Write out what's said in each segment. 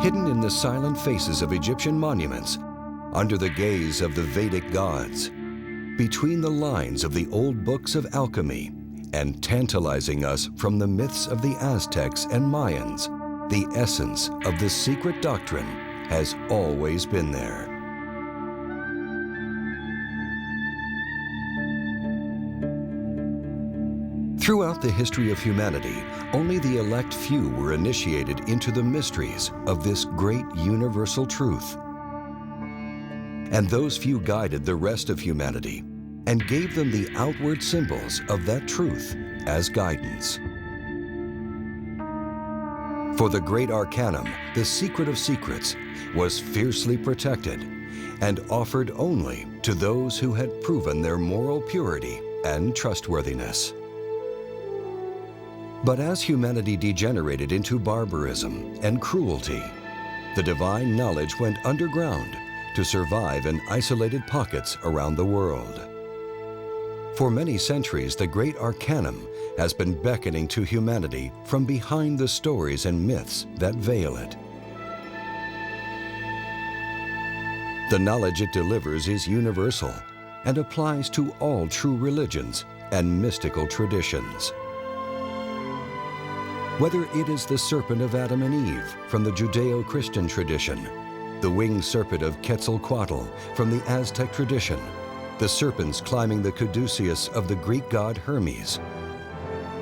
Hidden in the silent faces of Egyptian monuments, under the gaze of the Vedic gods, between the lines of the old books of alchemy, and tantalizing us from the myths of the Aztecs and Mayans, the essence of the secret doctrine has always been there. Throughout the history of humanity, only the elect few were initiated into the mysteries of this great universal truth. And those few guided the rest of humanity and gave them the outward symbols of that truth as guidance. For the great arcanum, the secret of secrets, was fiercely protected and offered only to those who had proven their moral purity and trustworthiness. But as humanity degenerated into barbarism and cruelty, the divine knowledge went underground to survive in isolated pockets around the world. For many centuries, the great arcanum has been beckoning to humanity from behind the stories and myths that veil it. The knowledge it delivers is universal and applies to all true religions and mystical traditions. Whether it is the serpent of Adam and Eve from the Judeo-Christian tradition, the winged serpent of Quetzalcoatl from the Aztec tradition, the serpents climbing the caduceus of the Greek god Hermes,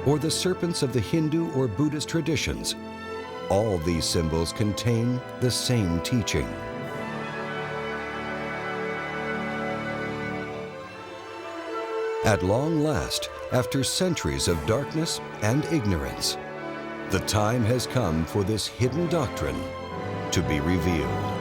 or the serpents of the Hindu or Buddhist traditions, all these symbols contain the same teaching. At long last, after centuries of darkness and ignorance, the time has come for this hidden doctrine to be revealed.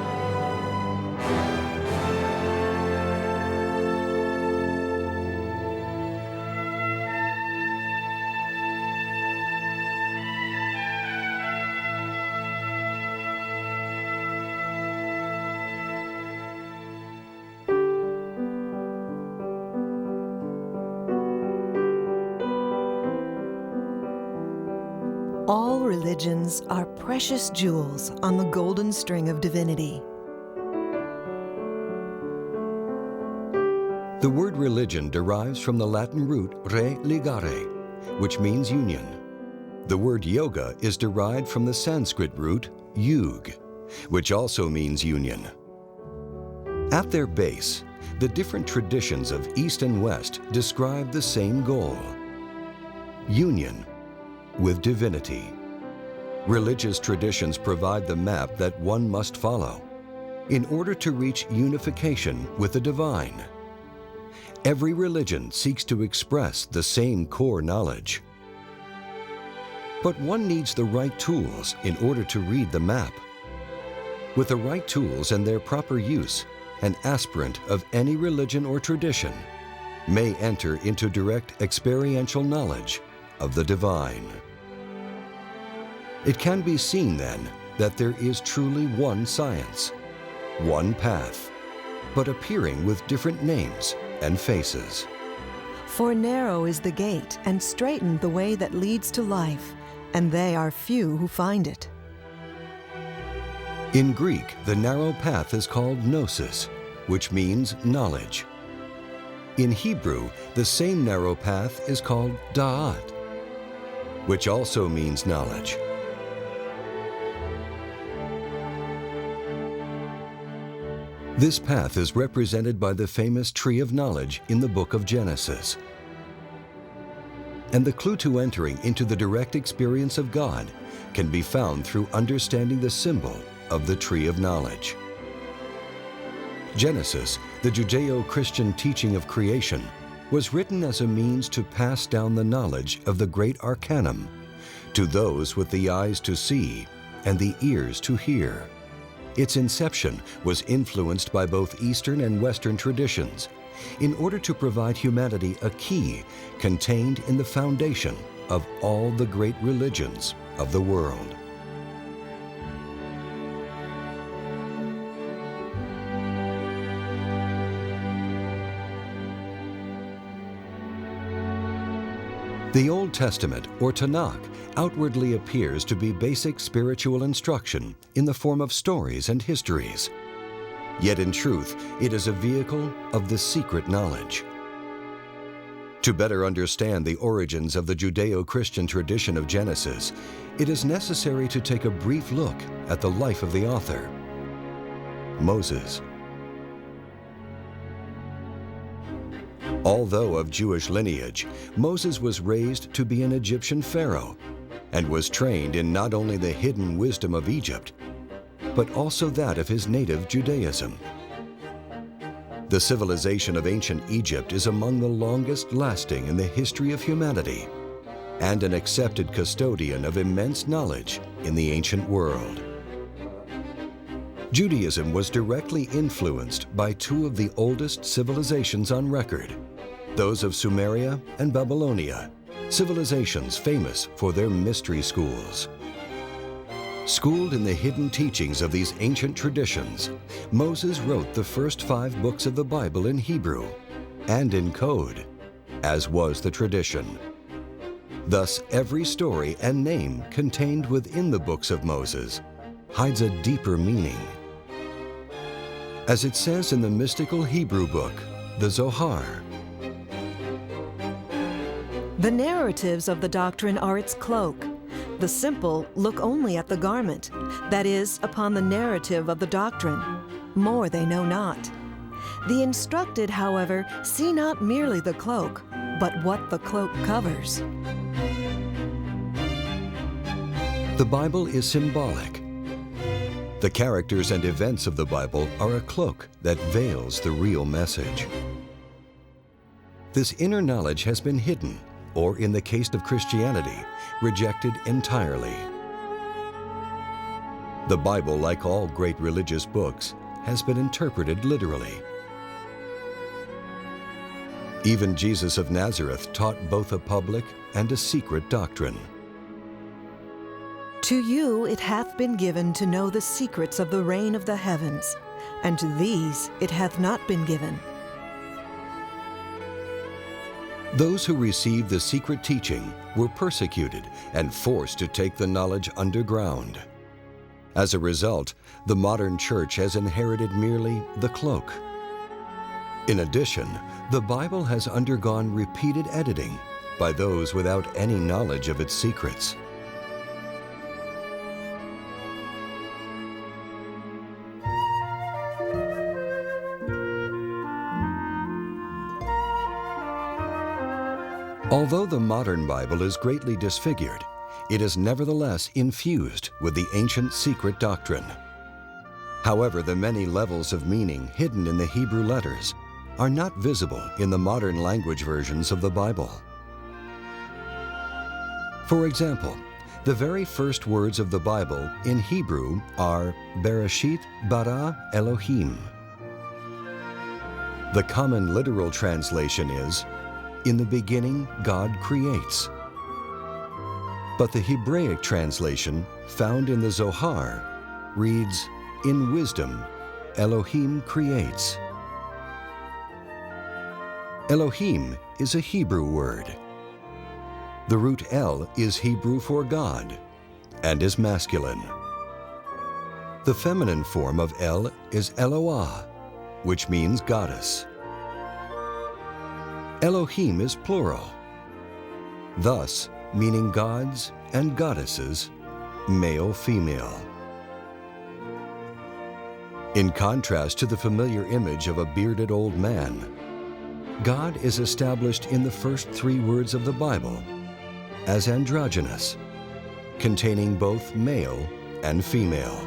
All religions are precious jewels on the golden string of divinity. The word religion derives from the Latin root re-ligare, which means union. The word yoga is derived from the Sanskrit root yug, which also means union. At their base, the different traditions of East and West describe the same goal: union with divinity. Religious traditions provide the map that one must follow in order to reach unification with the divine. Every religion seeks to express the same core knowledge. But one needs the right tools in order to read the map. With the right tools and their proper use, an aspirant of any religion or tradition may enter into direct experiential knowledge of the divine. It can be seen then that there is truly one science, one path, but appearing with different names and faces. For narrow is the gate, and straitened the way that leads to life, and they are few who find it. In Greek, the narrow path is called gnosis, which means knowledge. In Hebrew, the same narrow path is called da'at, which also means knowledge. This path is represented by the famous tree of knowledge in the book of Genesis. And the clue to entering into the direct experience of God can be found through understanding the symbol of the tree of knowledge. Genesis, the Judeo-Christian teaching of creation, was written as a means to pass down the knowledge of the great arcanum to those with the eyes to see and the ears to hear. Its inception was influenced by both Eastern and Western traditions in order to provide humanity a key contained in the foundation of all the great religions of the world. The Old Testament, or Tanakh, outwardly appears to be basic spiritual instruction in the form of stories and histories. Yet in truth, it is a vehicle of the secret knowledge. To better understand the origins of the Judeo-Christian tradition of Genesis, it is necessary to take a brief look at the life of the author, Moses. Although of Jewish lineage, Moses was raised to be an Egyptian pharaoh and was trained in not only the hidden wisdom of Egypt, but also that of his native Judaism. The civilization of ancient Egypt is among the longest lasting in the history of humanity and an accepted custodian of immense knowledge in the ancient world. Judaism was directly influenced by two of the oldest civilizations on record, those of Sumeria and Babylonia, civilizations famous for their mystery schools. Schooled in the hidden teachings of these ancient traditions, Moses wrote the first 5 books of the Bible in Hebrew and in code, as was the tradition. Thus, every story and name contained within the books of Moses hides a deeper meaning. As it says in the mystical Hebrew book, the Zohar, The narratives of the doctrine are its cloak. The simple look only at the garment, that is, upon the narrative of the doctrine. More they know not. The instructed, however, see not merely the cloak, but what the cloak covers. The Bible is symbolic. The characters and events of the Bible are a cloak that veils the real message. This inner knowledge has been hidden, or in the case of Christianity, rejected entirely. The Bible, like all great religious books, has been interpreted literally. Even Jesus of Nazareth taught both a public and a secret doctrine. To you it hath been given to know the secrets of the reign of the heavens, and to these it hath not been given. Those who received the secret teaching were persecuted and forced to take the knowledge underground. As a result, the modern church has inherited merely the cloak. In addition, the Bible has undergone repeated editing by those without any knowledge of its secrets. Although the modern Bible is greatly disfigured, it is nevertheless infused with the ancient secret doctrine. However, the many levels of meaning hidden in the Hebrew letters are not visible in the modern language versions of the Bible. For example, the very first words of the Bible in Hebrew are Bereshit bara Elohim. The common literal translation is, "In the beginning, God creates." But the Hebraic translation, found in the Zohar, reads, "In wisdom, Elohim creates." Elohim is a Hebrew word. The root El is Hebrew for God and is masculine. The feminine form of El is Eloah, which means goddess. Elohim is plural, thus meaning gods and goddesses, male, female. In contrast to the familiar image of a bearded old man, God is established in the first 3 words of the Bible as androgynous, containing both male and female.